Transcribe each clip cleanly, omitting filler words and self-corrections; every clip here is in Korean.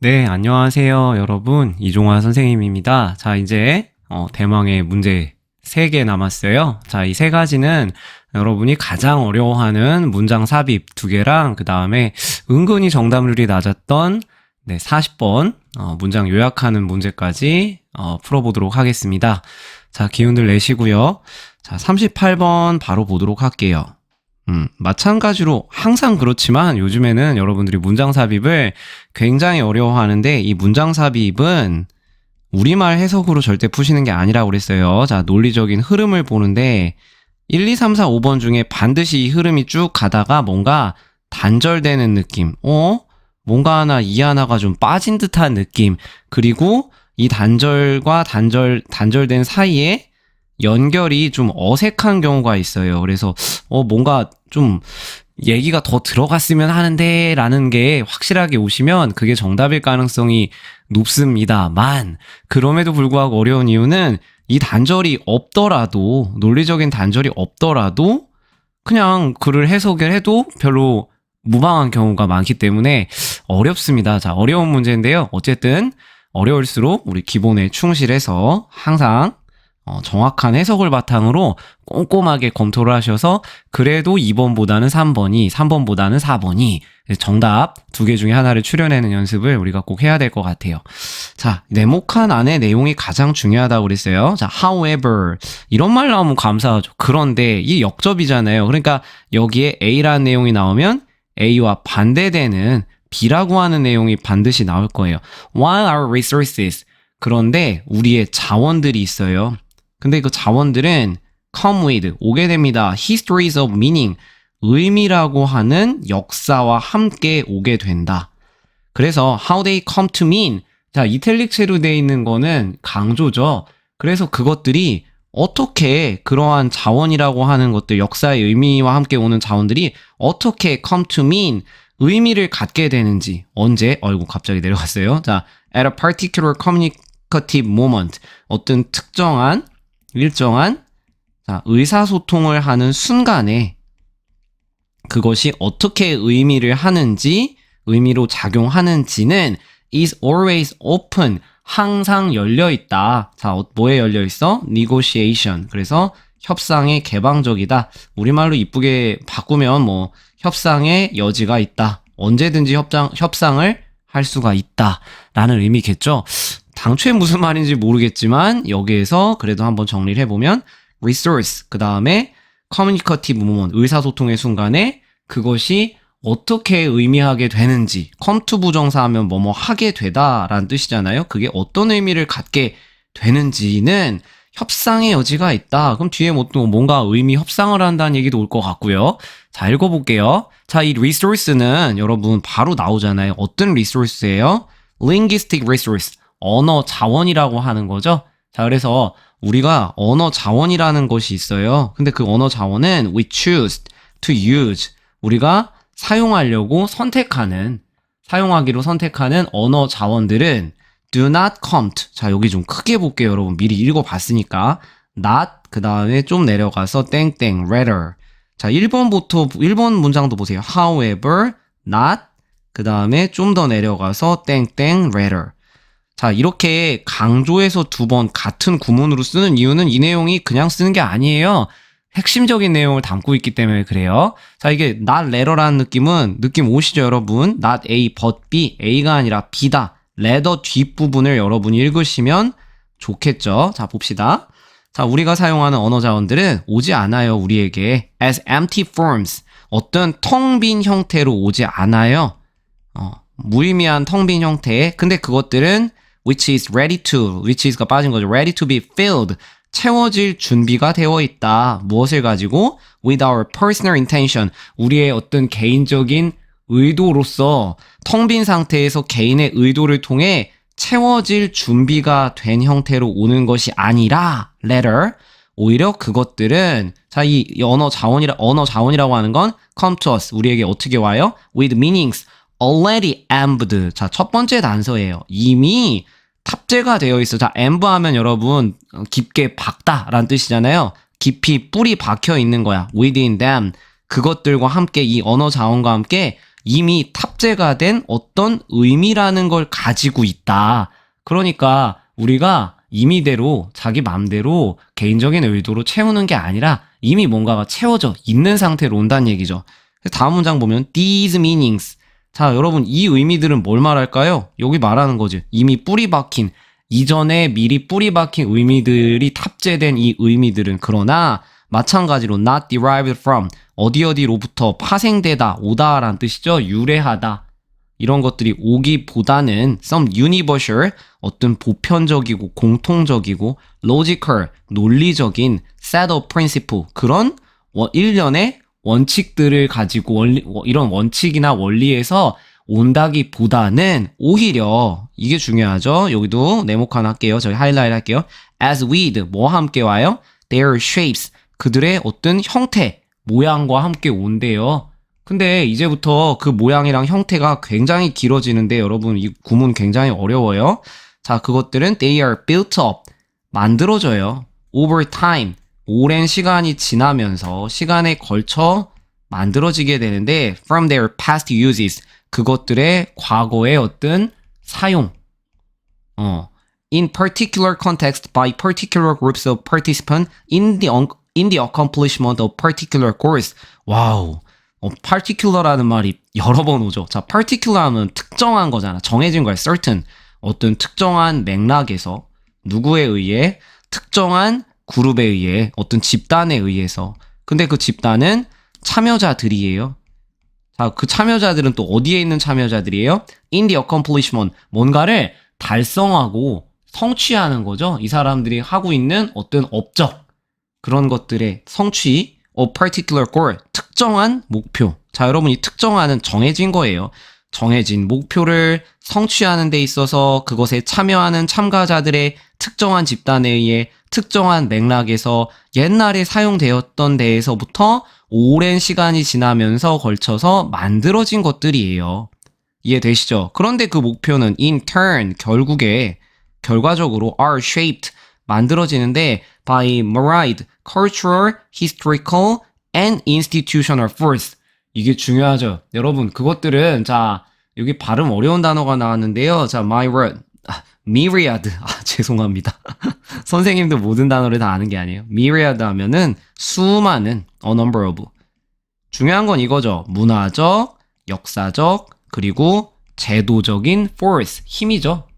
네, 안녕하세요, 여러분. 이종화 선생님입니다. 자, 이제 대망의 문제 3개 남았어요. 자, 이 3가지는 여러분이 가장 어려워하는 문장 삽입 2개랑 그 다음에 은근히 정답률이 낮았던 40번 문장 요약하는 문제까지 풀어보도록 하겠습니다. 자, 기운들 내시고요. 자, 38번 바로 보도록 할게요. 마찬가지로 항상 그렇지만 요즘에는 여러분들이 문장 삽입을 굉장히 어려워하는데 이 문장 삽입은 우리말 해석으로 절대 푸시는 게 아니라고 그랬어요. 자, 논리적인 흐름을 보는데 1, 2, 3, 4, 5번 중에 반드시 이 흐름이 쭉 가다가 뭔가 단절되는 느낌. 뭔가 하나, 이 하나가 좀 빠진 듯한 느낌. 그리고 이 단절과 단절된 사이에 연결이 좀 어색한 경우가 있어요. 그래서 뭔가 좀 얘기가 더 들어갔으면 하는데 라는 게 확실하게 오시면 그게 정답일 가능성이 높습니다만, 그럼에도 불구하고 어려운 이유는 이 단절이 없더라도, 논리적인 단절이 없더라도 그냥 글을 해석을 해도 별로 무방한 경우가 많기 때문에 어렵습니다. 자, 어려운 문제인데요. 어쨌든 어려울수록 우리 기본에 충실해서 항상 정확한 해석을 바탕으로 꼼꼼하게 검토를 하셔서 그래도 2번보다는 3번이, 3번보다는 4번이 정답 2개 중에 하나를 추려내는 연습을 우리가 꼭 해야 될 것 같아요. 자, 네모칸 안에 내용이 가장 중요하다고 그랬어요. 자, however 이런 말 나오면 감사하죠. 그런데 이게 역접이잖아요. 그러니까 여기에 A라는 내용이 나오면 A와 반대되는 B라고 하는 내용이 반드시 나올 거예요. While our resources, 그런데 우리의 자원들이 있어요. 근데 그 자원들은 come with, 오게 됩니다. histories of meaning, 의미라고 하는 역사와 함께 오게 된다. 그래서 how they come to mean, 자, 이탈릭체로 되어 있는 거는 강조죠. 그래서 그것들이 어떻게 그러한 자원이라고 하는 것들, 역사의 의미와 함께 오는 자원들이 어떻게 come to mean, 의미를 갖게 되는지, 언제, 어이구 갑자기 내려갔어요. 자, at a particular communicative moment, 어떤 특정한 일정한 의사소통을 하는 순간에 그것이 어떻게 의미를 하는지, 의미로 작용하는지는 is always open, 항상 열려있다. 자, 뭐에 열려있어? negotiation. 그래서 협상에 개방적이다. 우리말로 이쁘게 바꾸면 협상의 여지가 있다. 언제든지 협상을 할 수가 있다. 라는 의미겠죠. 당초에 무슨 말인지 모르겠지만 여기에서 그래도 한번 정리를 해보면 resource, 그 다음에 communicative moment, 의사소통의 순간에 그것이 어떻게 의미하게 되는지, come to 부정사 하면 뭐뭐 하게 되다 라는 뜻이잖아요. 그게 어떤 의미를 갖게 되는지는 협상의 여지가 있다. 그럼 뒤에 뭔가 의미 협상을 한다는 얘기도 올 것 같고요. 자, 읽어볼게요. 자, 이 resource는 여러분 바로 나오잖아요. 어떤 resource예요? linguistic resource, 언어 자원이라고 하는 거죠. 자, 그래서 우리가 언어 자원이라는 것이 있어요. 근데 그 언어 자원은 we choose to use, 우리가 사용하기로 선택하는 언어 자원들은 do not count. 자, 여기 좀 크게 볼게요. 여러분 미리 읽어봤으니까. not, 그 다음에 좀 내려가서 땡땡, rather. 자, 1번 문장도 보세요. however, not, 그 다음에 좀 더 내려가서 땡땡, rather. 자, 이렇게 강조해서 2번 같은 구문으로 쓰는 이유는 이 내용이 그냥 쓰는 게 아니에요. 핵심적인 내용을 담고 있기 때문에 그래요. 자, 이게 not letter라는 느낌 오시죠, 여러분? not A but B, A가 아니라 B다. letter 뒷부분을 여러분이 읽으시면 좋겠죠. 자, 봅시다. 자, 우리가 사용하는 언어 자원들은 오지 않아요, 우리에게. as empty forms, 어떤 텅 빈 형태로 오지 않아요. 무의미한 텅 빈 형태. 근데 그것들은 which is가 빠진 거죠. ready to be filled, 채워질 준비가 되어 있다. 무엇을 가지고? with our personal intention, 우리의 어떤 개인적인 의도로서 텅 빈 상태에서 개인의 의도를 통해 채워질 준비가 된 형태로 오는 것이 아니라 letter, 오히려 그것들은, 자, 이 언어 자원이라고 하는 건 come to us, 우리에게 어떻게 와요? with meanings already embed. 자, 첫 번째 단서예요. 이미 탑재가 되어 있어. 자, emb 하면 여러분 깊게 박다 라는 뜻이잖아요. 깊이 뿌리 박혀 있는 거야. within them, 그것들과 함께, 이 언어 자원과 함께 이미 탑재가 된 어떤 의미라는 걸 가지고 있다. 그러니까 우리가 임의대로 자기 맘대로 개인적인 의도로 채우는 게 아니라 이미 뭔가가 채워져 있는 상태로 온다는 얘기죠. 다음 문장 보면 these meanings. 자, 여러분 이 의미들은 뭘 말할까요? 여기 말하는 거지. 이미 뿌리 박힌, 이전에 미리 뿌리 박힌 의미들이 탑재된 이 의미들은 그러나 마찬가지로 not derived from, 어디로부터 파생되다, 오다라는 뜻이죠. 유래하다. 이런 것들이 오기보다는 some universal, 어떤 보편적이고 공통적이고 logical, 논리적인 set of principle, 그런 일련의 원칙들을 가지고 이런 원칙이나 원리에서 온다기보다는 오히려 이게 중요하죠. 여기도 네모칸 하나 할게요. 저기 하이라이트 할게요. as with, 뭐와 함께 와요? their shapes, 그들의 어떤 형태, 모양과 함께 온대요. 근데 이제부터 그 모양이랑 형태가 굉장히 길어지는데 여러분 이 구문 굉장히 어려워요. 자, 그것들은 they are built up, 만들어져요. over time, 오랜 시간이 지나면서 시간에 걸쳐 만들어지게 되는데 from their past uses, 그것들의 과거의 어떤 사용, in particular context by particular groups of participants in the accomplishment of particular goals. 와우. particular라는 말이 여러 번 오죠. 자, particular 하면 특정한 거잖아. 정해진 거야. certain. 어떤 특정한 맥락에서 누구에 의해 특정한 그룹에 의해 어떤 집단에 의해서. 근데 그 집단은 참여자들이에요. 자, 그 참여자들은 또 어디에 있는 참여자들이에요? in the accomplishment. 뭔가를 달성하고 성취하는 거죠. 이 사람들이 하고 있는 어떤 업적. 그런 것들의 성취, of particular goal, 특정한 목표. 자, 여러분 이 특정한은 정해진 거예요. 정해진 목표를 성취하는 데 있어서 그것에 참여하는 참가자들의 특정한 집단에 의해 특정한 맥락에서 옛날에 사용되었던 데에서부터 오랜 시간이 지나면서 걸쳐서 만들어진 것들이에요. 이해되시죠? 그런데 그 목표는 in turn, 결과적으로 are shaped, 만들어지는데 by myriad cultural, historical, and institutional force. 이게 중요하죠. 여러분, 그것들은, 자, 여기 발음 어려운 단어가 나왔는데요. 자, myriad. 죄송합니다. 선생님도 모든 단어를 다 아는 게 아니에요. myriad 하면은 수많은, a number of. 중요한 건 이거죠. 문화적, 역사적, 그리고 제도적인 force, 힘이죠.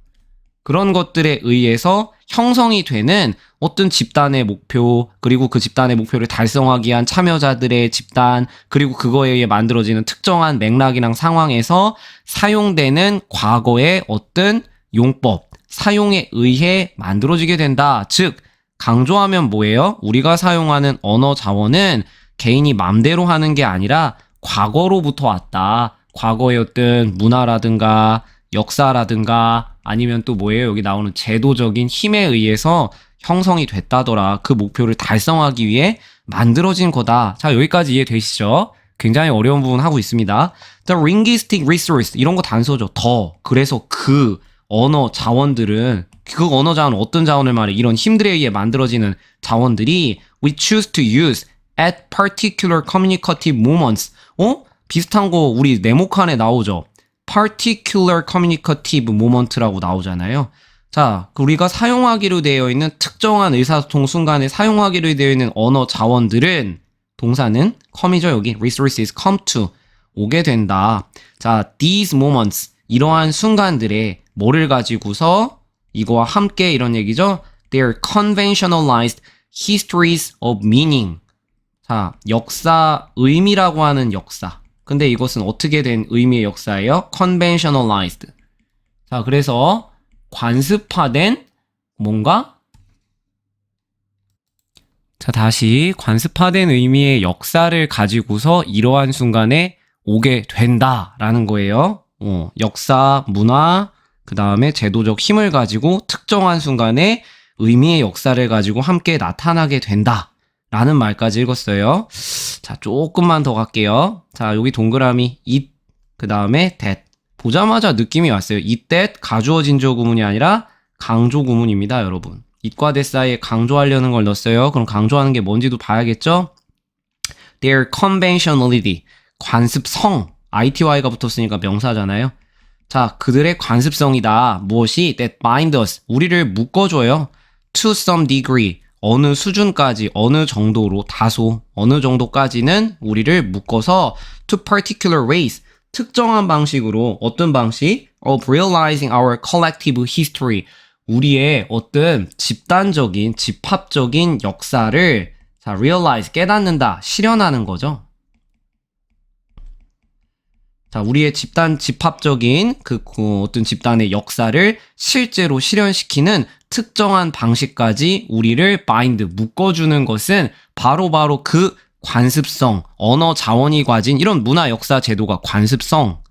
그런 것들에 의해서 형성이 되는 어떤 집단의 목표, 그리고 그 집단의 목표를 달성하기 위한 참여자들의 집단, 그리고 그거에 의해 만들어지는 특정한 맥락이랑 상황에서 사용되는 과거의 어떤 용법, 사용에 의해 만들어지게 된다. 즉, 강조하면 뭐예요? 우리가 사용하는 언어 자원은 개인이 맘대로 하는 게 아니라 과거로부터 왔다. 과거의 어떤 문화라든가 역사라든가 아니면 또 뭐예요? 여기 나오는 제도적인 힘에 의해서 형성이 됐다더라. 그 목표를 달성하기 위해 만들어진 거다. 자, 여기까지 이해되시죠? 굉장히 어려운 부분 하고 있습니다. The linguistic resource, 이런 거 단서죠. 그래서 그 언어 자원들은, 그 언어 자원은 어떤 자원을 말해? 이런 힘들에 의해 만들어지는 자원들이 we choose to use at particular communicative moments. 비슷한 거 우리 네모칸에 나오죠. particular communicative moment라고 나오잖아요. 자, 우리가 사용하기로 되어 있는 특정한 의사소통 순간에 사용하기로 되어 있는 언어 자원들은, 동사는 come이죠. 여기 resources come to, 오게 된다. 자, these moments, 이러한 순간들에 뭐를 가지고서 이거와 함께 이런 얘기죠. They're conventionalized histories of meaning. 자, 역사, 의미라고 하는 역사. 근데 이것은 어떻게 된 의미의 역사예요? conventionalized. 자, 그래서 관습화된 뭔가? 자, 다시 관습화된 의미의 역사를 가지고서 이러한 순간에 오게 된다라는 거예요. 역사, 문화, 그 다음에 제도적 힘을 가지고 특정한 순간에 의미의 역사를 가지고 함께 나타나게 된다. 라는 말까지 읽었어요. 자, 조금만 더 갈게요. 자, 여기 동그라미 it, 그 다음에 that. 보자마자 느낌이 왔어요. it, that, 가주어 진주어 구문이 아니라 강조 구문입니다, 여러분. it과 that 사이에 강조하려는 걸 넣었어요. 그럼 강조하는 게 뭔지도 봐야겠죠? Their conventionality, 관습성. ITY가 붙었으니까 명사잖아요. 자, 그들의 관습성이다. 무엇이? That bind us. 우리를 묶어줘요. To some degree. 어느 수준까지, 어느 정도로, 다소, 어느 정도까지는 우리를 묶어서 to particular ways. 특정한 방식으로, 어떤 방식? Of realizing our collective history. 우리의 어떤 집단적인, 집합적인 역사를 자, realize, 깨닫는다, 실현하는 거죠. 자, 우리의 집합적인 어떤 집단의 역사를 실제로 실현시키는 특정한 방식까지 우리를 bind, 묶어주는 것은 바로 그 관습성, 언어 자원이 가진 이런 문화 역사 제도가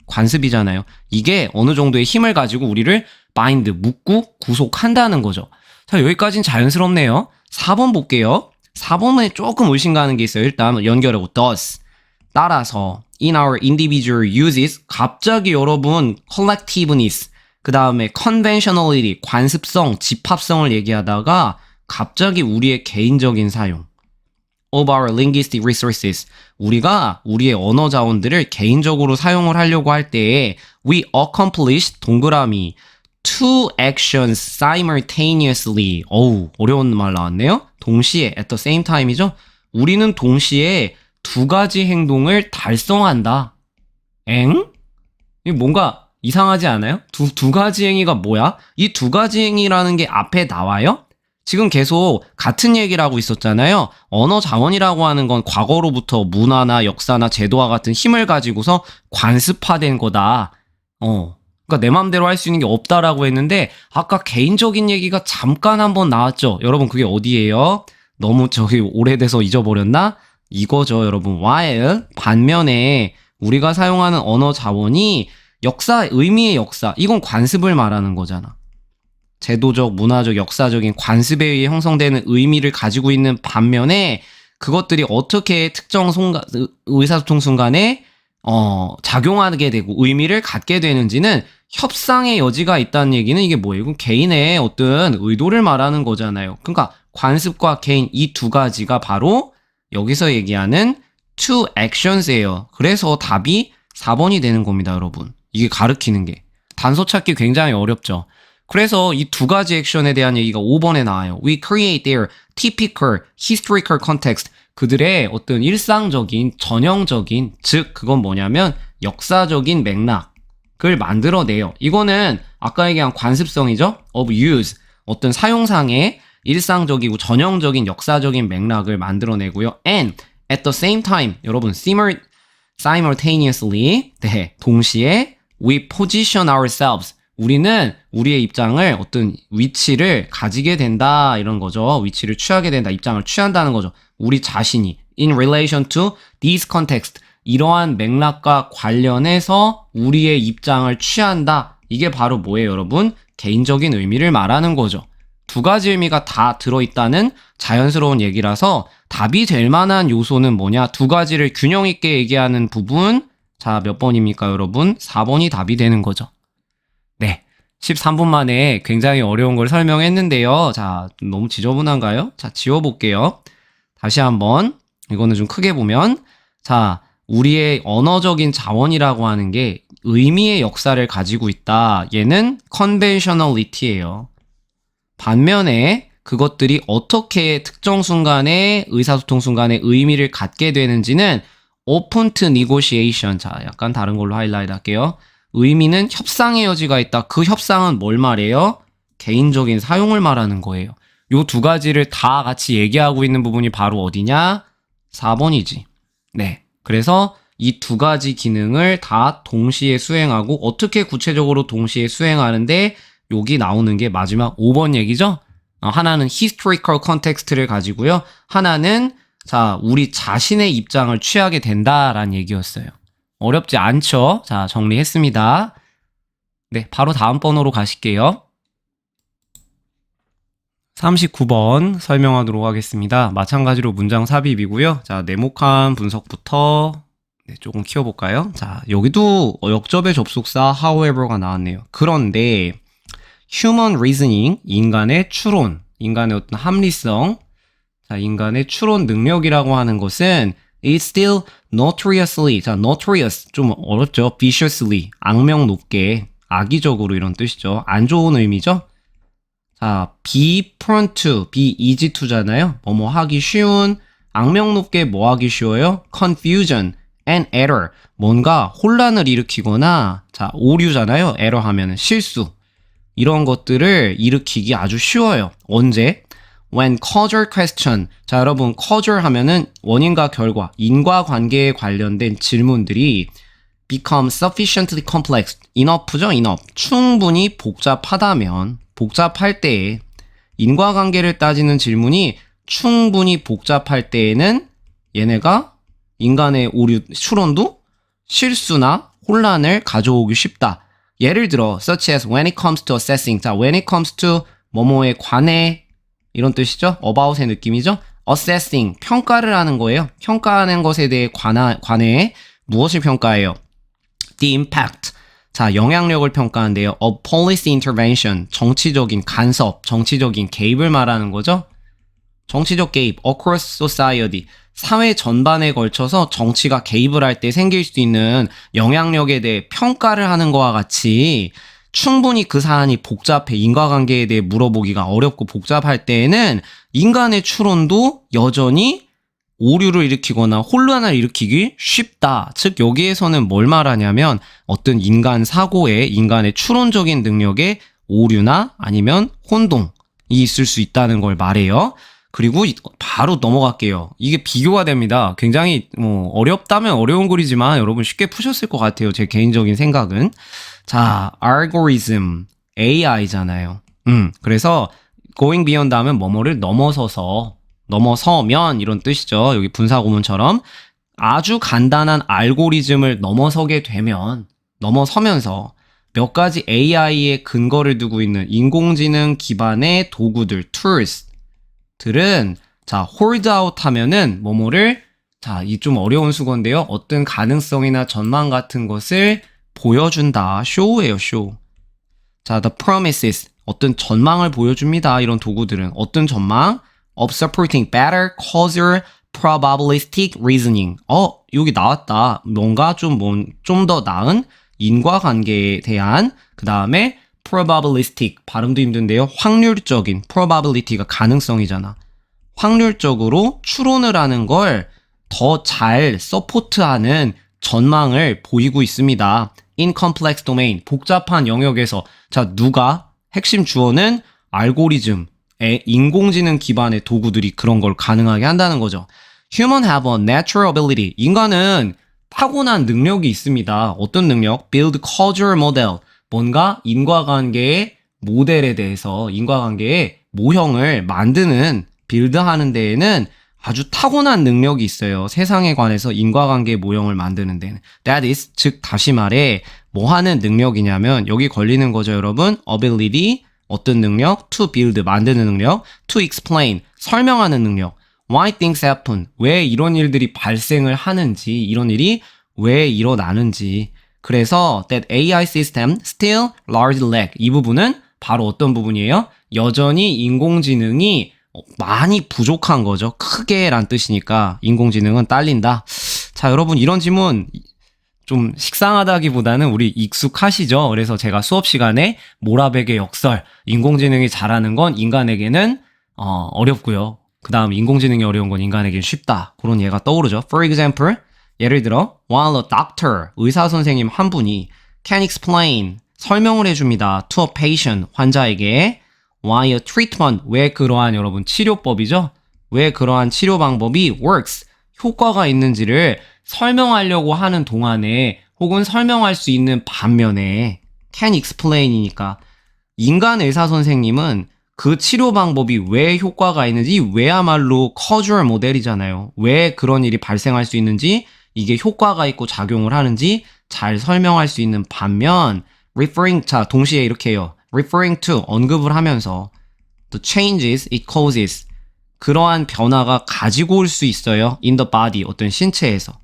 관습이잖아요. 이게 어느 정도의 힘을 가지고 우리를 bind, 묶고 구속한다는 거죠. 자, 여기까지는 자연스럽네요. 4번 볼게요. 4번에 조금 의심 가는 게 있어요. 일단 연결하고 thus. 따라서 in our individual uses 갑자기 여러분 collectiveness 그 다음에 conventionality 관습성, 집합성을 얘기하다가 갑자기 우리의 개인적인 사용 of our linguistic resources 우리가 우리의 언어 자원들을 개인적으로 사용을 하려고 할 때 we accomplish 동그라미 two actions simultaneously 어우 어려운 말 나왔네요. 동시에 at the same time이죠. 우리는 동시에 두 가지 행동을 달성한다. 엥? 이게 뭔가 이상하지 않아요? 두 가지 행위가 뭐야? 이 두 가지 행위라는 게 앞에 나와요? 지금 계속 같은 얘기를 하고 있었잖아요. 언어 자원이라고 하는 건 과거로부터 문화나 역사나 제도와 같은 힘을 가지고서 관습화된 거다. 그러니까 내 맘대로 할 수 있는 게 없다라고 했는데 아까 개인적인 얘기가 잠깐 한번 나왔죠. 여러분 그게 어디예요? 너무 저기 오래돼서 잊어버렸나? 이거죠, 여러분. while 반면에 우리가 사용하는 언어 자원이 역사, 의미의 역사, 이건 관습을 말하는 거잖아. 제도적, 문화적, 역사적인 관습에 의해 형성되는 의미를 가지고 있는 반면에 그것들이 어떻게 특정 의사소통 순간에 작용하게 되고 의미를 갖게 되는지는 협상의 여지가 있다는 얘기는 이게 뭐예요? 이건 개인의 어떤 의도를 말하는 거잖아요. 그러니까 관습과 개인 이 두 가지가 바로 여기서 얘기하는 two actions예요. 그래서 답이 4번이 되는 겁니다, 여러분. 이게 가르치는 게. 단서 찾기 굉장히 어렵죠. 그래서 이 두 가지 액션에 대한 얘기가 5번에 나와요. We create their typical, historical context. 그들의 어떤 일상적인, 전형적인, 즉 그건 뭐냐면 역사적인 맥락을 만들어내요. 이거는 아까 얘기한 관습성이죠. of use, 어떤 사용상의 일상적이고 전형적인 역사적인 맥락을 만들어내고요. And at the same time, 여러분 simultaneously, 네, 동시에 we position ourselves. 우리는 우리의 입장을 어떤 위치를 가지게 된다 이런 거죠. 위치를 취하게 된다. 입장을 취한다는 거죠. 우리 자신이 in relation to these context. 이러한 맥락과 관련해서 우리의 입장을 취한다. 이게 바로 뭐예요, 여러분? 개인적인 의미를 말하는 거죠. 두 가지 의미가 다 들어있다는 자연스러운 얘기라서 답이 될 만한 요소는 뭐냐? 두 가지를 균형 있게 얘기하는 부분. 자, 몇 번입니까, 여러분? 4번이 답이 되는 거죠. 네. 13분 만에 굉장히 어려운 걸 설명했는데요. 자, 너무 지저분한가요? 자, 지워볼게요. 다시 한번. 이거는 좀 크게 보면. 자, 우리의 언어적인 자원이라고 하는 게 의미의 역사를 가지고 있다. 얘는 conventionality예요. 반면에 그것들이 어떻게 특정 순간에 의사소통 순간에 의미를 갖게 되는지는 open to negotiation. 자, 약간 다른 걸로 하이라이트 할게요. 의미는 협상의 여지가 있다. 그 협상은 뭘 말해요? 개인적인 사용을 말하는 거예요. 요 두 가지를 다 같이 얘기하고 있는 부분이 바로 어디냐? 4번이지. 네. 그래서 이 두 가지 기능을 다 동시에 수행하고 어떻게 구체적으로 동시에 수행하는데 여기 나오는 게 마지막 5번 얘기죠? 하나는 historical context를 가지고요. 하나는 자, 우리 자신의 입장을 취하게 된다라는 얘기였어요. 어렵지 않죠? 자, 정리했습니다. 네, 바로 다음 번호로 가실게요. 39번 설명하도록 하겠습니다. 마찬가지로 문장 삽입이고요. 자, 네모칸 분석부터 조금 키워볼까요? 자, 여기도 역접의 접속사 however가 나왔네요. 그런데 human reasoning, 인간의 추론, 인간의 어떤 합리성, 자, 인간의 추론 능력이라고 하는 것은 It's still notoriously. 자, notorious 좀 어렵죠. viciously 악명 높게, 악의적으로 이런 뜻이죠. 안 좋은 의미죠. 자, be prone to, be easy to잖아요. 뭐뭐 하기 쉬운, 악명 높게 뭐 하기 쉬워요? confusion and error. 뭔가 혼란을 일으키거나, 자, 오류잖아요. error 하면은 실수. 이런 것들을 일으키기 아주 쉬워요. 언제? When causal question. 자, 여러분, causal 하면은 원인과 결과, 인과관계에 관련된 질문들이 become sufficiently complex. enough죠, enough. 충분히 복잡하다면, 복잡할 때에, 인과관계를 따지는 질문이 충분히 복잡할 때에는 얘네가 인간의 오류, 추론도 실수나 혼란을 가져오기 쉽다. 예를 들어, such as when it comes to assessing. 자, when it comes to 뭐뭐에 관해 이런 뜻이죠. about의 느낌이죠. assessing, 평가를 하는 거예요. 평가하는 것에 대해 관해 무엇을 평가해요? the impact. 자, 영향력을 평가한대요. of policy intervention, 정치적인 간섭, 정치적인 개입을 말하는 거죠. 정치적 개입, across society, 사회 전반에 걸쳐서 정치가 개입을 할 때 생길 수 있는 영향력에 대해 평가를 하는 것과 같이 충분히 그 사안이 복잡해, 인과관계에 대해 물어보기가 어렵고 복잡할 때에는 인간의 추론도 여전히 오류를 일으키거나 혼란을 일으키기 쉽다. 즉 여기에서는 뭘 말하냐면 어떤 인간 사고에, 인간의 추론적인 능력에 오류나 아니면 혼동이 있을 수 있다는 걸 말해요. 그리고 바로 넘어갈게요. 이게 비교가 됩니다. 굉장히 어렵다면 어려운 글이지만 여러분 쉽게 푸셨을 것 같아요. 제 개인적인 생각은. 자, algorithm, AI잖아요. 그래서 going beyond 하면 뭐뭐를 넘어서면 이런 뜻이죠. 여기 분사구문처럼 아주 간단한 알고리즘을 넘어서면서 몇 가지 AI의 근거를 두고 있는 인공지능 기반의 도구들, tools들은 자, hold out 하면은 뭐뭐를 자, 이 좀 어려운 수건인데요. 어떤 가능성이나 전망 같은 것을 보여준다. show예요, show. 자, the promises 어떤 전망을 보여줍니다. 이런 도구들은 어떤 전망? of supporting better causal probabilistic reasoning. 여기 나왔다. 뭔가 좀 더 나은 인과관계에 대한 그 다음에 probabilistic 발음도 힘든데요. 확률적인 probability가 가능성이잖아. 확률적으로 추론을 하는 걸 더 잘 서포트하는 전망을 보이고 있습니다. in complex domain 복잡한 영역에서 자 누가 핵심 주어는 알고리즘 인공지능 기반의 도구들이 그런 걸 가능하게 한다는 거죠. Human have a natural ability. 인간은 타고난 능력이 있습니다. 어떤 능력? Build causal model. 뭔가 인과관계의 모델에 대해서 인과관계의 모형을 만드는 빌드하는 데에는 아주 타고난 능력이 있어요. 세상에 관해서 인과관계의 모형을 만드는 데는. That is, 즉 다시 말해 뭐 하는 능력이냐면 여기 걸리는 거죠, 여러분. Ability, 어떤 능력? To build, 만드는 능력. To explain, 설명하는 능력. Why things happen, 왜 이런 일들이 발생을 하는지, 이런 일이 왜 일어나는지. 그래서 that AI system still large lack. 이 부분은 바로 어떤 부분이에요? 여전히 인공지능이 많이 부족한 거죠. 크게 란 뜻이니까 인공지능은 딸린다. 자, 여러분 이런 질문 좀 식상하다기보다는 우리 익숙하시죠? 그래서 제가 수업 시간에 모라백의 역설, 인공지능이 잘하는 건 인간에게는 어렵고요. 그 다음 인공지능이 어려운 건 인간에게는 쉽다. 그런 예가 떠오르죠. For example, 예를 들어 while a doctor, 의사 선생님 한 분이 can explain, 설명을 해줍니다. to a patient, 환자에게 why a treatment, 왜 그러한 여러분 치료법이죠? 왜 그러한 치료 방법이 works, 효과가 있는지를 설명하려고 하는 동안에 혹은 설명할 수 있는 반면에 can explain이니까 인간 의사 선생님은 그 치료 방법이 왜 효과가 있는지 왜야말로 causal 모델이잖아요. 왜 그런 일이 발생할 수 있는지 이게 효과가 있고 작용을 하는지 잘 설명할 수 있는 반면 referring, 자 동시에 이렇게 해요. referring to, 언급을 하면서 the changes it causes, 그러한 변화가 가지고 올 수 있어요. in the body, 어떤 신체에서.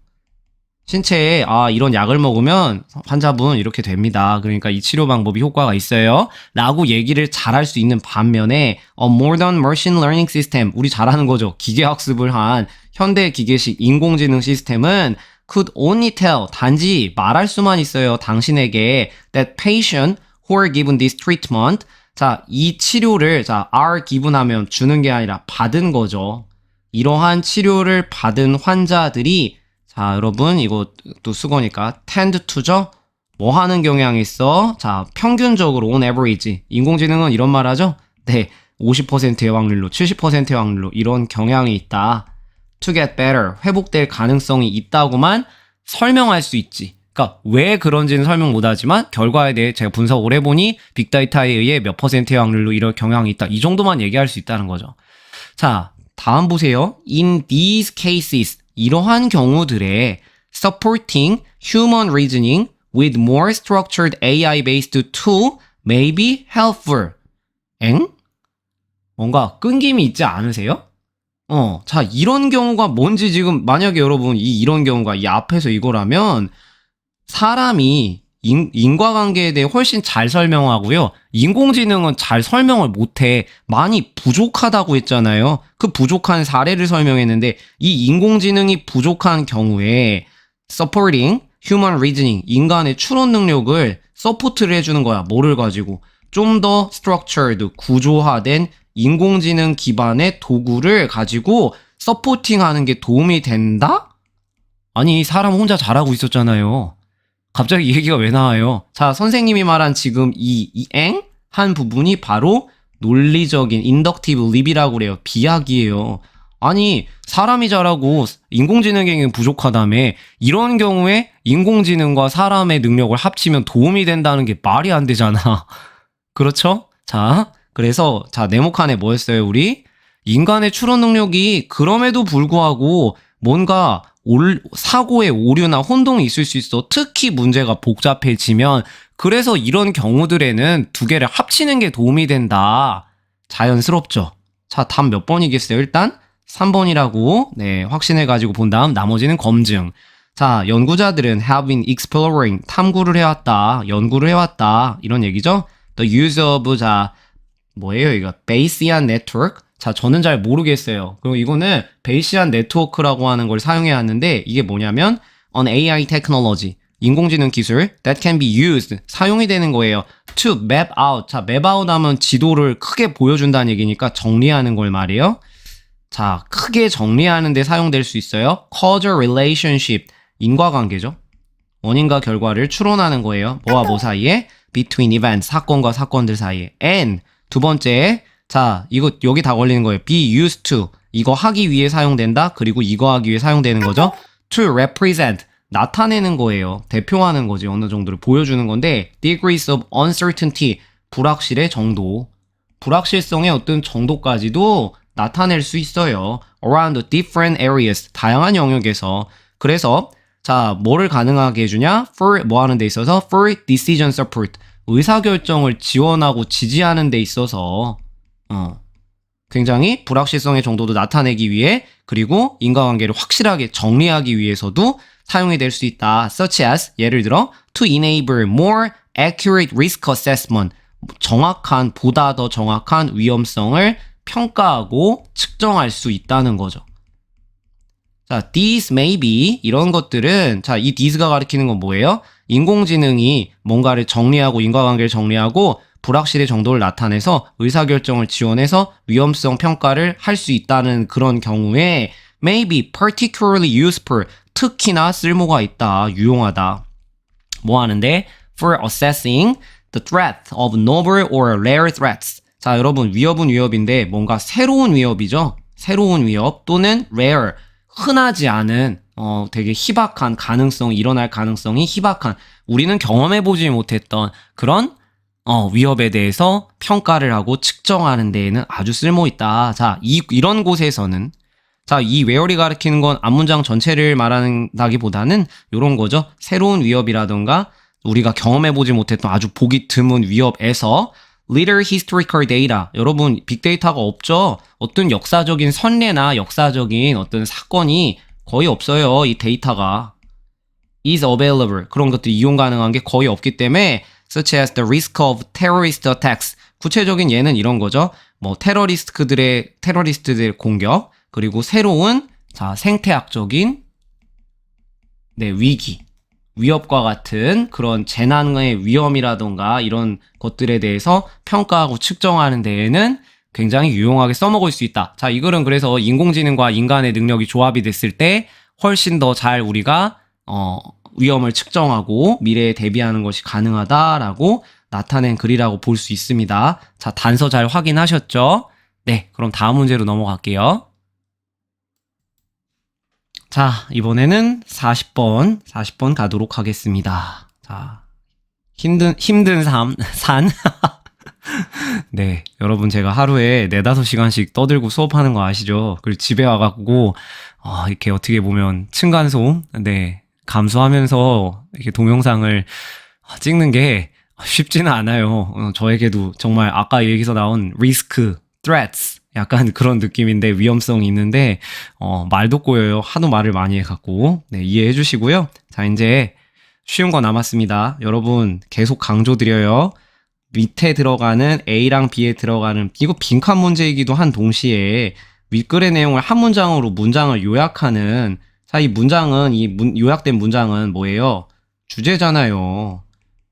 신체에 이런 약을 먹으면 환자분 이렇게 됩니다. 그러니까 이 치료 방법이 효과가 있어요. 라고 얘기를 잘할 수 있는 반면에 modern machine learning system, 우리 잘하는 거죠. 기계학습을 한 현대 기계식 인공지능 시스템은 could only tell, 단지 말할 수만 있어요. 당신에게 that patient who are given this treatment, 자, 이 치료를 are given 하면 주는 게 아니라 받은 거죠. 이러한 치료를 받은 환자들이, 자, 여러분, 이거 또 수거니까 tend to죠? 뭐 하는 경향이 있어? 자, 평균적으로 on average. 인공지능은 이런 말 하죠? 네, 50%의 확률로, 70%의 확률로 이런 경향이 있다. to get better. 회복될 가능성이 있다고만 설명할 수 있지. 그러니까 왜 그런지는 설명 못하지만 결과에 대해 제가 분석을 해보니 빅데이터에 의해 몇 %의 확률로 이런 경향이 있다. 이 정도만 얘기할 수 있다는 거죠. 자, 다음 보세요. In these cases, 이러한 경우들에 supporting human reasoning with more structured AI-based tool may be helpful. 엥? 뭔가 끊김이 있지 않으세요? 자, 이런 경우가 뭔지 지금 만약에 여러분 이런 경우가 이 앞에서 이거라면 사람이 인과관계에 대해 훨씬 잘 설명하고요. 인공지능은 잘 설명을 못해. 많이 부족하다고 했잖아요. 그 부족한 사례를 설명했는데 이 인공지능이 부족한 경우에 supporting human reasoning, 인간의 추론 능력을 서포트를 해주는 거야. 뭐를 가지고? 좀 더 structured, 구조화된 인공지능 기반의 도구를 가지고 서포팅하는 게 도움이 된다? 아니, 사람 혼자 잘하고 있었잖아요. 갑자기 이 얘기가 왜 나와요? 자, 선생님이 말한 지금 한 부분이 바로 논리적인 인덕티브 립이라고 그래요. 비약이에요. 아니, 사람이 잘하고 인공지능에게는 부족하다며. 이런 경우에 인공지능과 사람의 능력을 합치면 도움이 된다는 게 말이 안 되잖아. 그렇죠? 자, 그래서 네모칸에 뭐였어요, 우리? 인간의 추론 능력이 그럼에도 불구하고 뭔가 사고의 오류나 혼동이 있을 수 있어. 특히 문제가 복잡해지면. 그래서 이런 경우들에는 두 개를 합치는 게 도움이 된다. 자연스럽죠. 자, 답 몇 번이겠어요? 일단 3번이라고 확신해가지고 본 다음 나머지는 검증. 자, 연구자들은 have been exploring, 탐구를 해왔다, 연구를 해왔다, 이런 얘기죠. The use of, 뭐예요 이거? Bayesian network. 자, 저는 잘 모르겠어요. 그리고 이거는 베이시안 네트워크라고 하는 걸 사용해야 하는데 이게 뭐냐면 an AI technology, 인공지능 기술 that can be used, 사용이 되는 거예요. to map out. 자, map out 하면 지도를 크게 보여준다는 얘기니까 정리하는 걸 말이에요. 자, 크게 정리하는 데 사용될 수 있어요. causal relationship, 인과관계죠. 원인과 결과를 추론하는 거예요. 뭐와 뭐 사이에? between events, 사건과 사건들 사이에. and 두 번째, 자, 이거 여기 다 걸리는 거예요. be used to, 이거 하기 위해 사용된다. 그리고 이거 하기 위해 사용되는 거죠. to represent, 나타내는 거예요. 대표하는 거지. 어느 정도를 보여주는 건데 degrees of uncertainty, 불확실의 정도, 불확실성의 어떤 정도까지도 나타낼 수 있어요. around different areas, 다양한 영역에서. 그래서 자, 뭐를 가능하게 해주냐? for 뭐 하는 데 있어서 for decision support, 의사결정을 지원하고 지지하는 데 있어서 굉장히 불확실성의 정도도 나타내기 위해, 그리고 인과관계를 확실하게 정리하기 위해서도 사용이 될 수 있다. such as, 예를 들어 to enable more accurate risk assessment, 정확한, 보다 더 정확한 위험성을 평가하고 측정할 수 있다는 거죠. 자, these may be, 이런 것들은, 자, 이 these가 가리키는 건 뭐예요? 인공지능이 뭔가를 정리하고, 인과관계를 정리하고 불확실의 정도를 나타내서 의사결정을 지원해서 위험성 평가를 할 수 있다는 그런 경우에 may be particularly useful, 특히나 쓸모가 있다, 유용하다. 뭐 하는데? for assessing the threat of novel or rare threats. 자, 여러분, 위협은 위협인데 뭔가 새로운 위협이죠. 새로운 위협 또는 rare, 흔하지 않은 되게 희박한 가능성이, 일어날 가능성이 희박한, 우리는 경험해보지 못했던 그런 위협에 대해서 평가를 하고 측정하는 데에는 아주 쓸모있다. 자, 이런 곳에서는, 자, 이 where이 가리키는 건 앞문장 전체를 말한다기보다는 이런 거죠. 새로운 위협이라던가 우리가 경험해보지 못했던 아주 보기 드문 위협에서 little historical data, 여러분 빅데이터가 없죠. 어떤 역사적인 선례나 역사적인 어떤 사건이 거의 없어요. 이 데이터가. is available. 그런 것들이 이용 가능한 게 거의 없기 때문에 such as the risk of terrorist attacks. 구체적인 예는 이런 거죠. 뭐 테러리스트들의 공격, 그리고 새로운 생태학적인 위기, 위협과 같은 그런 재난의 위험이라던가 이런 것들에 대해서 평가하고 측정하는 데에는 굉장히 유용하게 써먹을 수 있다. 자, 이 글은 그래서 인공지능과 인간의 능력이 조합이 됐을 때 훨씬 더 잘 우리가 위험을 측정하고 미래에 대비하는 것이 가능하다라고 나타낸 글이라고 볼 수 있습니다. 자, 단서 잘 확인하셨죠? 네, 그럼 다음 문제로 넘어갈게요. 자, 이번에는 40번 가도록 하겠습니다. 자, 힘든 산. 네, 여러분 제가 하루에 4-5시간씩 떠들고 수업하는 거 아시죠? 그리고 집에 와갖고, 이렇게 어떻게 보면 층간소음, 감수하면서 이렇게 동영상을 찍는 게 쉽지는 않아요. 저에게도 정말 아까 얘기에서 나온 리스크, threats, 약간 그런 느낌인데 위험성이 있는데 말도 꼬여요. 하도 말을 많이 해갖고. 네, 이해해 주시고요. 자, 이제 쉬운 거 남았습니다. 여러분 계속 강조드려요. 밑에 들어가는 A랑 B에 들어가는 이거 빈칸 문제이기도 한 동시에 윗글의 내용을 한 문장으로 문장을 요약하는 이 문장은 요약된 문장은 뭐예요? 주제잖아요.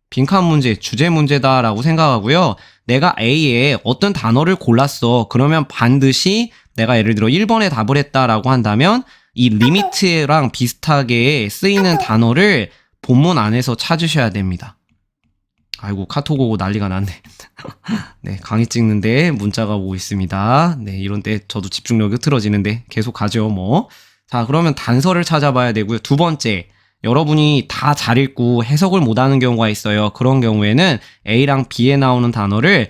빈칸 문제, 주제 문제다라고 생각하고요. 내가 A에 어떤 단어를 골랐어. 그러면 반드시 내가 예를 들어 1번에 답을 했다라고 한다면 이 리미트랑 비슷하게 쓰이는 단어를 본문 안에서 찾으셔야 됩니다. 아이고, 카톡 오고 난리가 났네. 네, 강의 찍는데 문자가 오고 있습니다. 네, 이런 때 저도 집중력이 흐트러지는데 계속 가죠, 뭐. 자, 그러면 단서를 찾아봐야 되고요. 두 번째, 여러분이 다 잘 읽고 해석을 못하는 경우가 있어요. 그런 경우에는 A랑 B에 나오는 단어를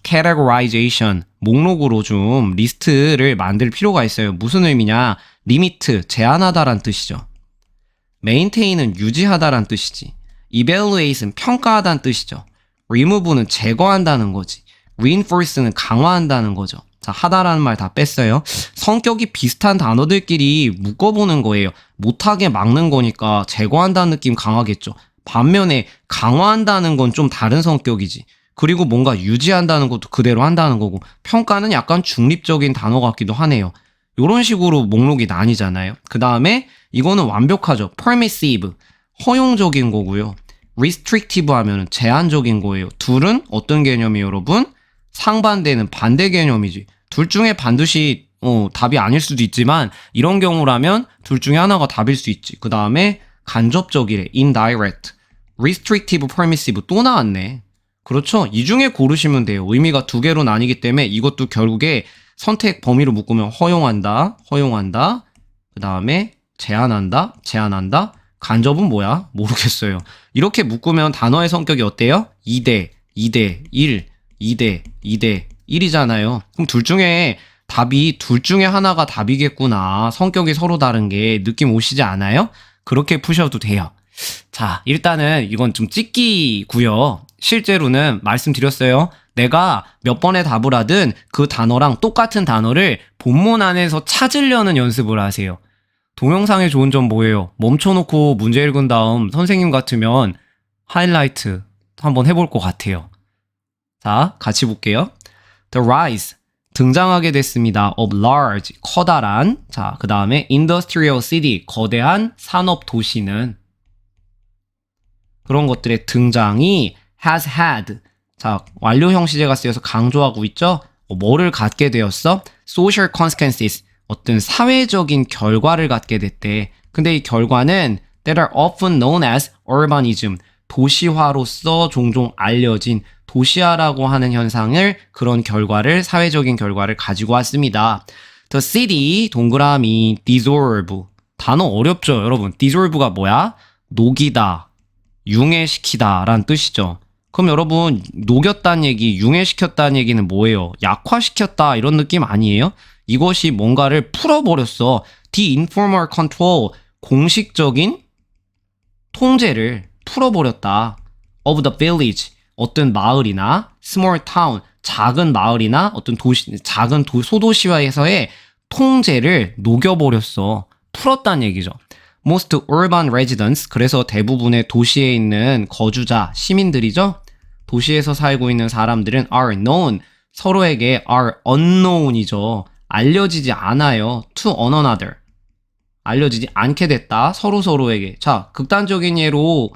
categorization, 목록으로 좀 리스트를 만들 필요가 있어요. 무슨 의미냐? 리미트, 제한하다란 뜻이죠. maintain은 유지하다란 뜻이지. evaluate은 평가하다는 뜻이죠. remove는 제거한다는 거지. reinforce는 강화한다는 거죠. 자, 하다라는 말 다 뺐어요. 성격이 비슷한 단어들끼리 묶어보는 거예요. 못하게 막는 거니까 제거한다는 느낌 강하겠죠. 반면에 강화한다는 건 좀 다른 성격이지. 그리고 뭔가 유지한다는 것도 그대로 한다는 거고, 평가는 약간 중립적인 단어 같기도 하네요. 이런 식으로 목록이 나뉘잖아요. 그 다음에 이거는 완벽하죠. permissive, 허용적인 거고요. restrictive 하면은 제한적인 거예요. 둘은 어떤 개념이에요, 여러분? 상반되는 반대 개념이지. 둘 중에 반드시 답이 아닐 수도 있지만 이런 경우라면 둘 중에 하나가 답일 수 있지. 그 다음에 간접적이래. indirect, restrictive, permissive 또 나왔네. 그렇죠? 이 중에 고르시면 돼요. 의미가 두 개로 나뉘기 때문에 이것도 결국에 선택 범위로 묶으면 허용한다, 그 다음에 제한한다, 간접은 뭐야? 모르겠어요. 이렇게 묶으면 단어의 성격이 어때요? 2대 1, 2대 1이잖아요. 그럼 둘 중에 하나가 답이겠구나. 성격이 서로 다른 게 느낌 오시지 않아요? 그렇게 푸셔도 돼요. 자, 일단은 이건 좀 찍기고요. 실제로는 말씀드렸어요. 내가 몇 번의 답을 하든 그 단어랑 똑같은 단어를 본문 안에서 찾으려는 연습을 하세요. 동영상의 좋은 점 뭐예요? 멈춰놓고 문제 읽은 다음 선생님 같으면 하이라이트 한번 해볼 것 같아요. 자, 같이 볼게요. The rise, 등장하게 됐습니다. of large, 커다란. 자, 그 다음에 industrial city, 거대한 산업 도시는 그런 것들의 등장이 has had. 자, 완료형 시제가 쓰여서 강조하고 있죠? 뭐를 갖게 되었어? social consequences, 어떤 사회적인 결과를 갖게 됐대. 근데 이 결과는 that are often known as urbanism, 도시화로서 종종 알려진 도시화라고 하는 현상을, 그런 결과를, 사회적인 결과를 가지고 왔습니다. The city, 동그라미, dissolve. 단어 어렵죠, 여러분. dissolve가 뭐야? 녹이다, 융해시키다 라는 뜻이죠. 그럼 여러분, 녹였다는 얘기, 융해시켰다는 얘기는 뭐예요? 약화시켰다 이런 느낌 아니에요? 이것이 뭔가를 풀어버렸어. The informal control, 공식적인 통제를 풀어버렸다. Of the village, 어떤 마을이나 small town, 작은 마을이나 어떤 도시, 작은 소도시화에서의 통제를 녹여버렸어. 풀었다는 얘기죠. most urban residents, 그래서 대부분의 도시에 있는 거주자, 시민들이죠. 도시에서 살고 있는 사람들은 are known, 서로에게 are unknown이죠. 알려지지 않아요. to one another. 알려지지 않게 됐다. 서로서로에게. 자, 극단적인 예로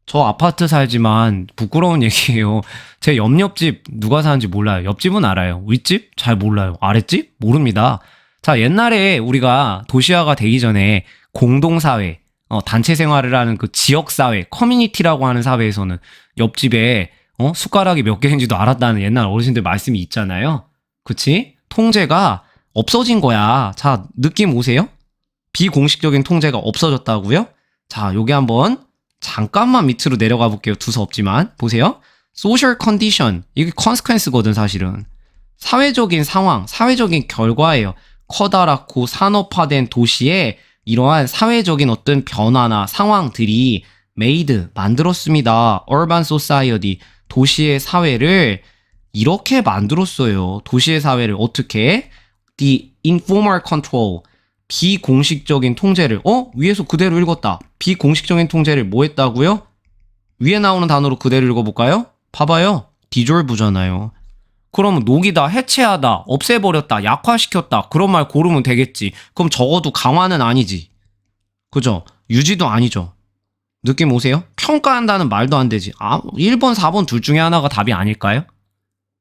저 아파트 살지만 부끄러운 얘기예요. 제 옆집 누가 사는지 몰라요. 옆집은 알아요. 윗집? 잘 몰라요. 아랫집? 모릅니다. 자, 옛날에 우리가 도시화가 되기 전에 공동사회, 단체 생활을 하는 그 지역사회, 커뮤니티라고 하는 사회에서는 옆집에 숟가락이 몇 개인지도 알았다는 옛날 어르신들 말씀이 있잖아요. 그치? 통제가 없어진 거야. 자, 느낌 오세요? 비공식적인 통제가 없어졌다고요? 자, 요게 한번 잠깐만 밑으로 내려가 볼게요. 두서없지만. 보세요. social condition. 이게 consequence거든, 사실은. 사회적인 상황, 사회적인 결과예요. 커다랗고 산업화된 도시에 이러한 사회적인 어떤 변화나 상황들이 made, 만들었습니다. urban society, 도시의 사회를 이렇게 만들었어요. 도시의 사회를 어떻게? The informal control, 비공식적인 통제를 위에서 그대로 읽었다. 비공식적인 통제를 뭐 했다고요? 위에 나오는 단어로 그대로 읽어볼까요? 봐봐요. dissolve잖아요. 그러면 녹이다, 해체하다, 없애버렸다, 약화시켰다 그런 말 고르면 되겠지. 그럼 적어도 강화는 아니지. 그죠? 유지도 아니죠. 느낌 오세요? 평가한다는 말도 안 되지. 1번, 4번 둘 중에 하나가 답이 아닐까요?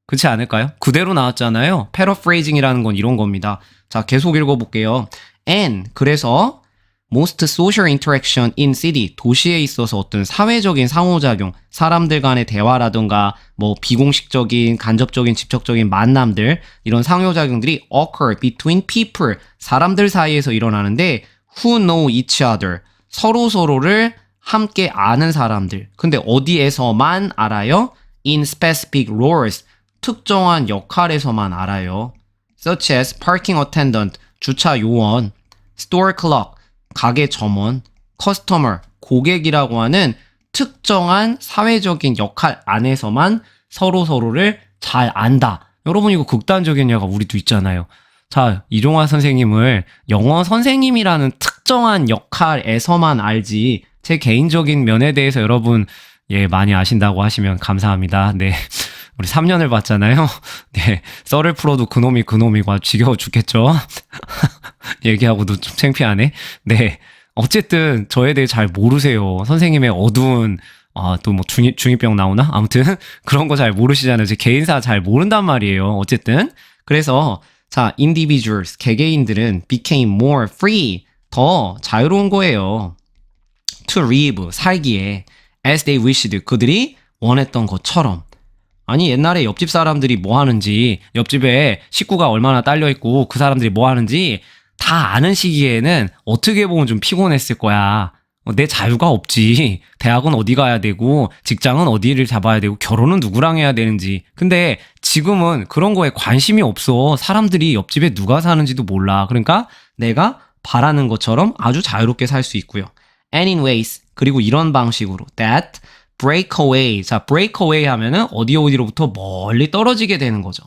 그렇지 않을까요? 그대로 나왔잖아요. paraphrasing이라는 건 이런 겁니다. 자, 계속 읽어볼게요. And, 그래서 most social interaction in city, 도시에 있어서 어떤 사회적인 상호작용, 사람들 간의 대화라든가 뭐 비공식적인, 간접적인, 직접적인 만남들, 이런 상호작용들이 occur between people, 사람들 사이에서 일어나는데 who know each other, 서로서로를 함께 아는 사람들. 근데 어디에서만 알아요? in specific roles, 특정한 역할에서만 알아요. such as parking attendant, 주차 요원, store clerk, 가게 점원, customer, 고객이라고 하는 특정한 사회적인 역할 안에서만 서로서로를 잘 안다. 여러분 이거 극단적인 예가 우리도 있잖아요. 자, 이종화 선생님을 영어 선생님이라는 특정한 역할에서만 알지 제 개인적인 면에 대해서 여러분 많이 아신다고 하시면 감사합니다. 네. 우리 3년을 봤잖아요. 네. 썰을 풀어도 그놈이고 지겨워 죽겠죠. 얘기하고도 좀 창피하네. 네. 어쨌든 저에 대해 잘 모르세요. 선생님의 어두운 또 뭐 중이병 나오나? 아무튼 그런 거 잘 모르시잖아요. 제 개인사 잘 모른단 말이에요. 어쨌든 그래서 자, individuals, 개개인들은 became more free, 더 자유로운 거예요. to live, 살기에 as they wished, 그들이 원했던 것처럼. 아니 옛날에 옆집 사람들이 뭐 하는지, 옆집에 식구가 얼마나 딸려있고 그 사람들이 뭐 하는지 다 아는 시기에는 어떻게 보면 좀 피곤했을 거야. 내 자유가 없지. 대학은 어디 가야 되고 직장은 어디를 잡아야 되고 결혼은 누구랑 해야 되는지. 근데 지금은 그런 거에 관심이 없어. 사람들이 옆집에 누가 사는지도 몰라. 그러니까 내가 바라는 것처럼 아주 자유롭게 살 수 있고요. And in ways, 그리고 이런 방식으로 that break away. 자, break away 하면은 어디로부터 멀리 떨어지게 되는 거죠.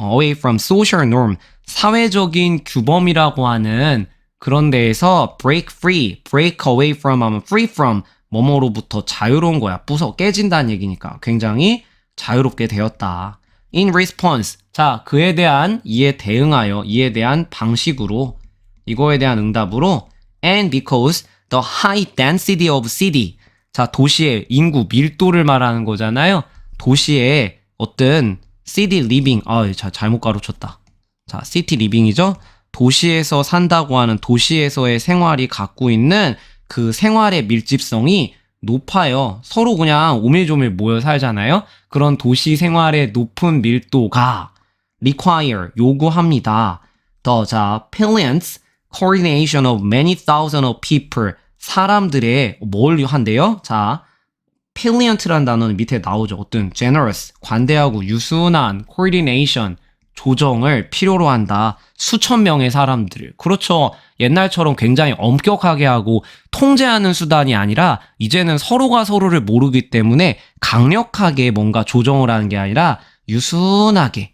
away from social norm, 사회적인 규범이라고 하는 그런 데에서 break free, break away from 하면 free from, 뭐뭐로부터 자유로운 거야. 부서 깨진다는 얘기니까 굉장히 자유롭게 되었다. in response, 자, 그에 대한 이에 대응하여, 이에 대한 방식으로, 이거에 대한 응답으로 and because the high density of city, 자, 도시의 인구 밀도를 말하는 거잖아요. 도시의 어떤 city living, 잘못 가로쳤다. 자, city living이죠. 도시에서 산다고 하는 도시에서의 생활이 갖고 있는 그 생활의 밀집성이 높아요. 서로 그냥 오밀조밀 모여 살잖아요. 그런 도시 생활의 높은 밀도가 require, 요구합니다. 자, billions, coordination of many thousands of people, 사람들의 뭘 한대요? 자, billion라는 단어는 밑에 나오죠. 어떤 generous, 관대하고 유순한 coordination, 조정을 필요로 한다. 수천 명의 사람들을. 그렇죠. 옛날처럼 굉장히 엄격하게 하고 통제하는 수단이 아니라 이제는 서로가 서로를 모르기 때문에 강력하게 뭔가 조정을 하는 게 아니라 유순하게,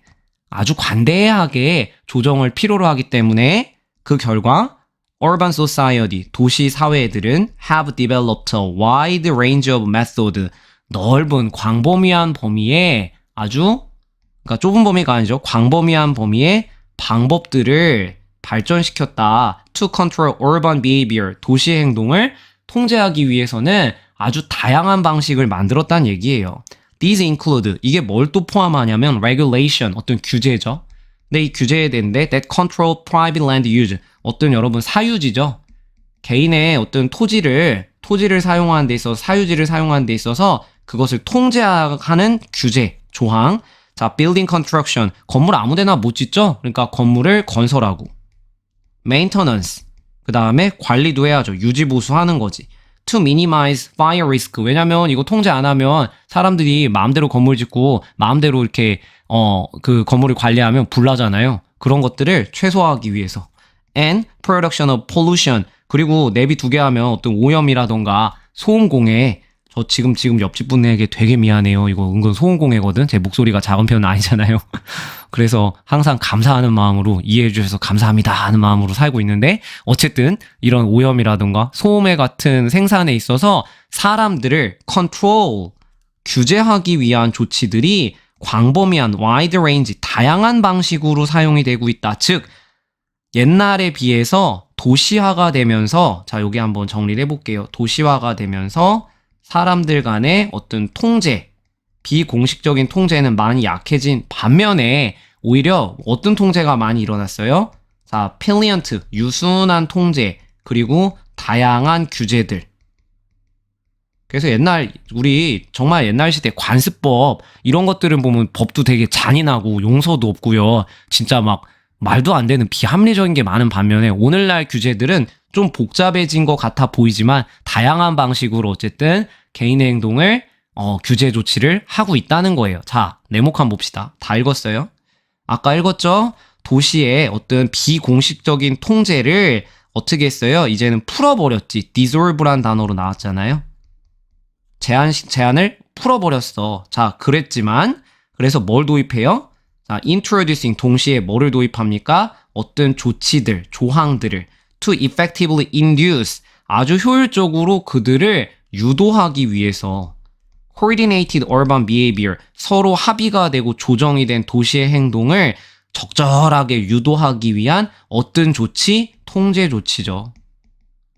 아주 관대하게 조정을 필요로 하기 때문에 그 결과 urban society, 도시 사회들은 have developed a wide range of method, 넓은 광범위한 범위의 그러니까 좁은 범위가 아니죠. 광범위한 범위의 방법들을 발전시켰다. To control urban behavior, 도시 행동을 통제하기 위해서는 아주 다양한 방식을 만들었다는 얘기예요. These include, 이게 뭘 또 포함하냐면 regulation, 어떤 규제죠. 근데 이 규제에 대한데 that control private land use, 어떤 여러분 사유지죠. 개인의 어떤 토지를 사용하는 데 있어서 사유지를 사용하는 데 있어서 그것을 통제하는 규제, 조항. 자, building construction, 건물 아무데나 못 짓죠? 그러니까 건물을 건설하고. maintenance, 그 다음에 관리도 해야죠. 유지보수하는 거지. to minimize fire risk, 왜냐면 이거 통제 안 하면 사람들이 마음대로 건물 짓고 마음대로 이렇게 그 건물을 관리하면 불나잖아요. 그런 것들을 최소화하기 위해서. and production of pollution, 그리고 내비 두 개 하면 어떤 오염이라던가 소음공해. 저 지금 옆집 분에게 되게 미안해요. 이거 은근 소음공해거든. 제 목소리가 작은 편은 아니잖아요. 그래서 항상 감사하는 마음으로 이해해 주셔서 감사합니다 하는 마음으로 살고 있는데, 어쨌든 이런 오염이라든가 소음해 같은 생산에 있어서 사람들을 control, 규제하기 위한 조치들이 광범위한 wide range, 다양한 방식으로 사용이 되고 있다. 즉 옛날에 비해서 도시화가 되면서, 자 여기 한번 정리를 해볼게요. 도시화가 되면서 사람들 간의 어떤 통제, 비공식적인 통제는 많이 약해진 반면에 오히려 어떤 통제가 많이 일어났어요? 자, 필리언트, 유순한 통제, 그리고 다양한 규제들. 그래서 우리 정말 옛날 시대 관습법, 이런 것들은 보면 법도 되게 잔인하고 용서도 없고요. 진짜 막 말도 안 되는 비합리적인 게 많은 반면에 오늘날 규제들은 좀 복잡해진 것 같아 보이지만 다양한 방식으로 어쨌든 개인의 행동을 규제 조치를 하고 있다는 거예요. 자, 네모 한번 봅시다. 다 읽었어요? 아까 읽었죠? 도시의 어떤 비공식적인 통제를 어떻게 했어요? 이제는 풀어버렸지. dissolve란 단어로 나왔잖아요. 제한을 풀어버렸어. 자, 그래서 뭘 도입해요? 자, introducing, 동시에 뭐를 도입합니까? 어떤 조치들, 조항들을 to effectively induce, 아주 효율적으로 그들을 유도하기 위해서 coordinated urban behavior, 서로 합의가 되고 조정이 된 도시의 행동을 적절하게 유도하기 위한 어떤 조치? 통제 조치죠.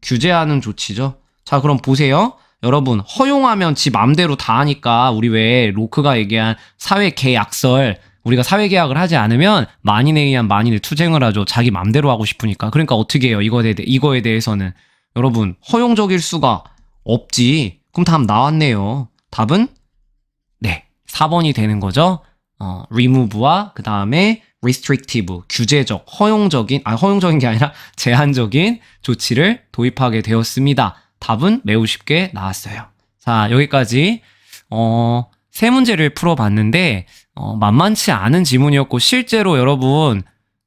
규제하는 조치죠. 자, 그럼 보세요. 여러분, 허용하면 지 맘대로 다 하니까 우리 왜 로크가 얘기한 사회 계약설, 우리가 사회계약을 하지 않으면 만인에 의한 만인의 투쟁을 하죠. 자기 맘대로 하고 싶으니까. 그러니까 어떻게 해요? 이거에 대해서는. 여러분, 허용적일 수가 없지. 그럼 답 나왔네요. 답은? 네, 4번이 되는 거죠. remove와 그 다음에 restrictive, 규제적, 허용적인 게 아니라 제한적인 조치를 도입하게 되었습니다. 답은 매우 쉽게 나왔어요. 자, 여기까지 세 문제를 풀어봤는데 만만치 않은 지문이었고, 실제로 여러분,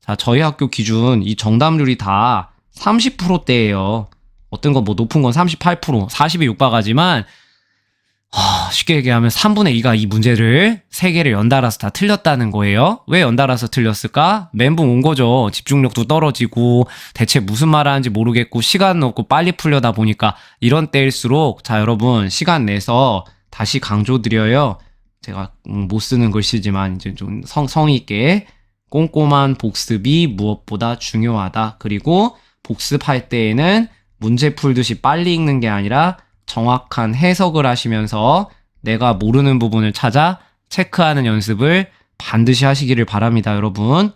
자, 저희 학교 기준 이 정답률이 다 30%대예요. 어떤 건 뭐 높은 건 38%, 40에 육박하지만 쉽게 얘기하면 3분의 2가 이 문제를 3개를 연달아서 다 틀렸다는 거예요. 왜 연달아서 틀렸을까? 멘붕 온 거죠. 집중력도 떨어지고 대체 무슨 말 하는지 모르겠고 시간 없고 빨리 풀려다 보니까 이런 때일수록, 자 여러분, 시간 내서 다시 강조드려요. 제가 못 쓰는 글씨지만 이제 좀 성의 있게 꼼꼼한 복습이 무엇보다 중요하다. 그리고 복습할 때에는 문제 풀듯이 빨리 읽는 게 아니라 정확한 해석을 하시면서 내가 모르는 부분을 찾아 체크하는 연습을 반드시 하시기를 바랍니다, 여러분.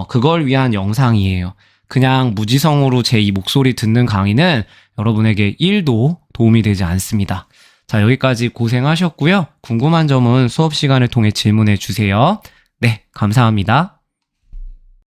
그걸 위한 영상이에요. 그냥 무지성으로 제 이 목소리 듣는 강의는 여러분에게 1도 도움이 되지 않습니다. 자, 여기까지 고생하셨고요. 궁금한 점은 수업 시간을 통해 질문해 주세요. 네, 감사합니다.